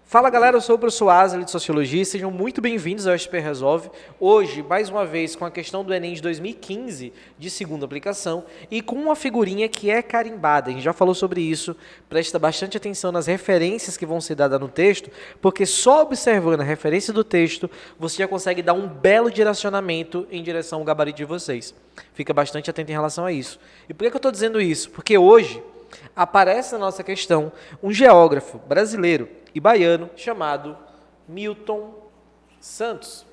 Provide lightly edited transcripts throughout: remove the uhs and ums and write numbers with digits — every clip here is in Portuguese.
Fala galera, eu sou o professor Asli de Sociologia, sejam muito bem-vindos ao SP Resolve. Hoje, mais uma vez, com a questão do Enem de 2015, de segunda aplicação, e com uma figurinha que é carimbada. A gente já falou sobre isso, presta bastante atenção nas referências que vão ser dadas no texto, porque só observando a referência do texto, você já consegue dar um belo direcionamento em direção ao gabarito de vocês. Fica bastante atento em relação a isso. E por que eu estou dizendo isso? Porque hoje aparece na nossa questão um geógrafo brasileiro e baiano chamado Milton Santos.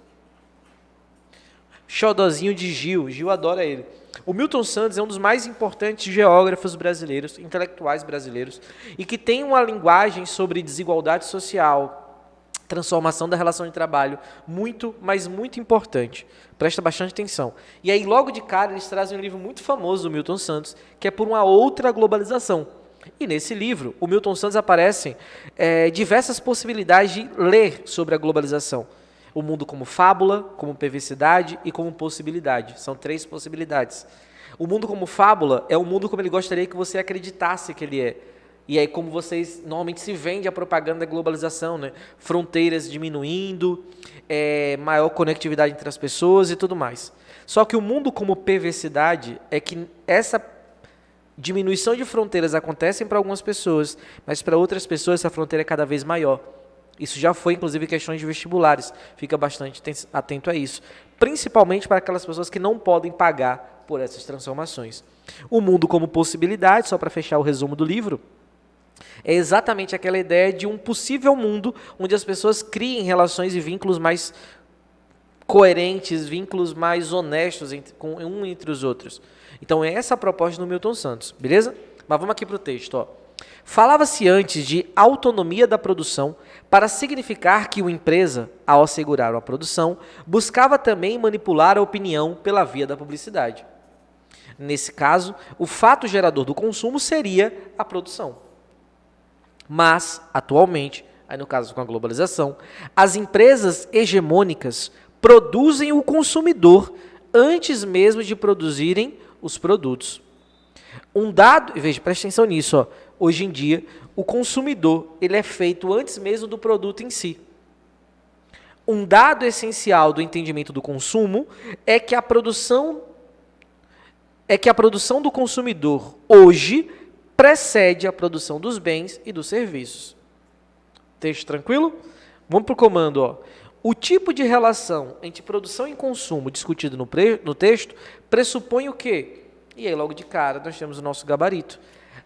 Xodozinho de Gil. Gil adora ele. O Milton Santos é um dos mais importantes geógrafos brasileiros, intelectuais brasileiros, e que tem uma linguagem sobre desigualdade social, transformação da relação de trabalho, muito, mas muito importante. Presta bastante atenção. E aí, logo de cara, eles trazem um livro muito famoso do Milton Santos, que é Por uma Outra Globalização. E nesse livro, o Milton Santos aparecem diversas possibilidades de ler sobre a globalização. O mundo como fábula, como perversidade e como possibilidade. São 3 possibilidades. O mundo como fábula é o mundo como ele gostaria que você acreditasse que ele é. E aí, como vocês normalmente se vende a propaganda da globalização, né? Fronteiras diminuindo, maior conectividade entre as pessoas e tudo mais. Só que o mundo como perversidade é que essa diminuição de fronteiras acontece para algumas pessoas, mas para outras pessoas essa fronteira é cada vez maior. Isso já foi, inclusive, questões de vestibulares. Fica bastante atento a isso. Principalmente para aquelas pessoas que não podem pagar por essas transformações. O mundo como possibilidade, só para fechar o resumo do livro, é exatamente aquela ideia de um possível mundo onde as pessoas criem relações e vínculos mais coerentes, vínculos mais honestos entre os outros. Então, é essa a proposta do Milton Santos, beleza? Mas vamos aqui para o texto. Ó. Falava-se antes de autonomia da produção para significar que uma empresa, ao assegurar a produção, buscava também manipular a opinião pela via da publicidade. Nesse caso, o fato gerador do consumo seria a produção. Mas, atualmente, aí no caso com a globalização, as empresas hegemônicas produzem o consumidor antes mesmo de produzirem os produtos. Um dado, veja, presta atenção nisso, ó. Hoje em dia, o consumidor ele é feito antes mesmo do produto em si. Um dado essencial do entendimento do consumo é que a produção do consumidor hoje precede a produção dos bens e dos serviços. Texto tranquilo? Vamos para o comando, ó. O tipo de relação entre produção e consumo discutido no texto pressupõe o quê? E aí, logo de cara, nós temos o nosso gabarito.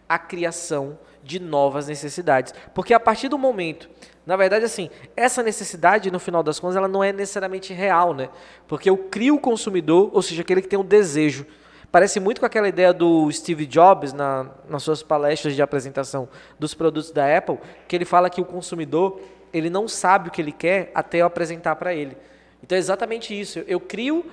A criação de novas necessidades. Porque a partir do momento, na verdade, assim, essa necessidade, no final das contas, ela não é necessariamente real, né? Porque eu crio o consumidor, ou seja, aquele que tem um desejo. Parece muito com aquela ideia do Steve Jobs nas suas palestras de apresentação dos produtos da Apple, que ele fala que o consumidor ele não sabe o que ele quer até eu apresentar para ele. Então é exatamente isso. Eu crio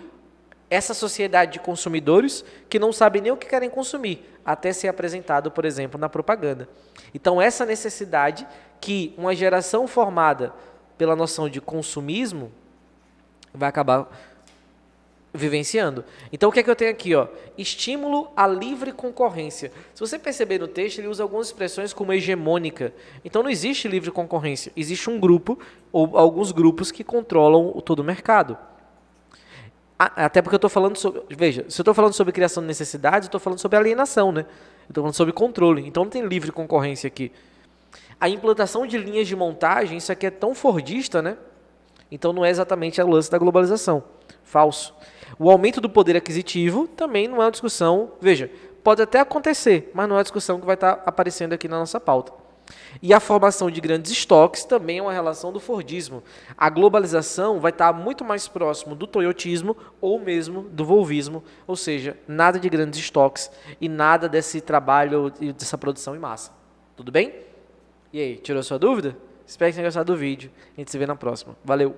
essa sociedade de consumidores que não sabem nem o que querem consumir, até ser apresentado, por exemplo, na propaganda. Então essa necessidade que uma geração formada pela noção de consumismo vai acabar vivenciando. Então o que é que eu tenho aqui? Ó? Estímulo à livre concorrência. Se você perceber no texto, ele usa algumas expressões como hegemônica. Então não existe livre concorrência. Existe um grupo ou alguns grupos que controlam todo o mercado. Até porque eu estou falando sobre... Veja, se eu estou falando sobre criação de necessidades, eu estou falando sobre alienação, né? Eu estou falando sobre controle. Então não tem livre concorrência aqui. A implantação de linhas de montagem, isso aqui é tão fordista, né? Então não é exatamente o lance da globalização. Falso. O aumento do poder aquisitivo também não é uma discussão, veja, pode até acontecer, mas não é uma discussão que vai estar aparecendo aqui na nossa pauta. E a formação de grandes estoques também é uma relação do fordismo. A globalização vai estar muito mais próximo do toyotismo ou mesmo do volvismo, ou seja, nada de grandes estoques e nada desse trabalho e dessa produção em massa. Tudo bem? E aí, tirou sua dúvida? Espero que tenha gostado do vídeo. A gente se vê na próxima. Valeu!